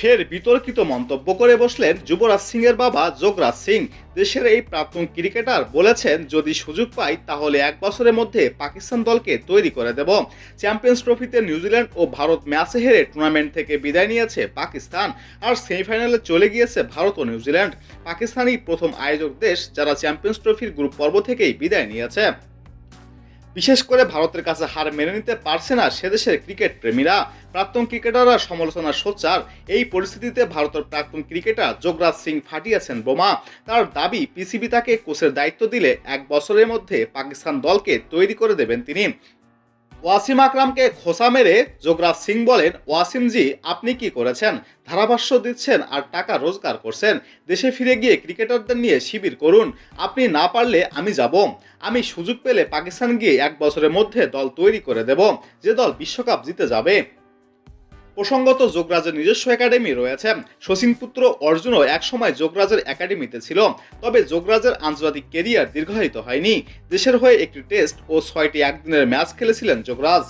ফের বিতর্কিত মন্তব্য করে বসলেন যুবরাজ সিং এর বাবা যোগরাজ সিং। দেশের এই প্রাক্তন ক্রিকেটার বলেছেন, যদি সুযোগ পাই তাহলে 1 বছরের মধ্যে পাকিস্তান দলকে তৈরি করে দেব। চ্যাম্পিয়ন্স ট্রফিতে নিউজিল্যান্ড ও ভারত ম্যাচে হেরে টুর্নামেন্ট থেকে বিদায় নিয়েছে পাকিস্তান, আর সেমিফাইনালে চলে গিয়েছে ভারত ও নিউজিল্যান্ড। পাকিস্তানই প্রথম আয়োজক দেশ যারা চ্যাম্পিয়ন্স ট্রফির গ্রুপ পর্ব থেকেই বিদায় নিয়েছে। বিশেষ করে ভারতের কাছে হার মেনে নিতে পারছে না সেদেশের ক্রিকেট প্রেমীরা। প্রাক্তন ক্রিকেটাররা সমালোচনার সোচ্চার। এই পরিস্থিতিতে ভারতের প্রাক্তন ক্রিকেটার যোগরাজ সিং ফাটিয়েছেন বোমা। তার দাবি, পিসিবি তাকে কোচের দায়িত্ব দিলে 1 বছরের মধ্যে পাকিস্তান দলকে তৈরি করে দেবেন তিনি। ওয়াসিম আকরামকে খোঁচা মেরে যোগরাজ সিং বলেন, ওয়াসিম জি, আপনি কি করেছেন? ধারাভাষ্য দিচ্ছেন আর টাকা রোজগার করছেন। দেশে ফিরে গিয়ে ক্রিকেটারদের নিয়ে শিবির করুন। আপনি না পারলে আমি যাব। আমি সুযোগ পেলে পাকিস্তান গিয়ে 1 বছরের মধ্যে দল তৈরি করে দেব, যে দল বিশ্বকাপ জিতে যাবে। প্রসঙ্গত, যোগরাজের নিজস্ব একাডেমি রয়েছে। শচীন পুত্র অর্জুনও একসময় যোগরাজের একাডেমিতে ছিল। তবে যোগরাজের আন্তর্জাতিক কেরিয়ার দীর্ঘায়িত হয়নি। দেশের হয়ে একটি টেস্ট ও 6টি একদিনের ম্যাচ খেলেছিলেন যোগরাজ।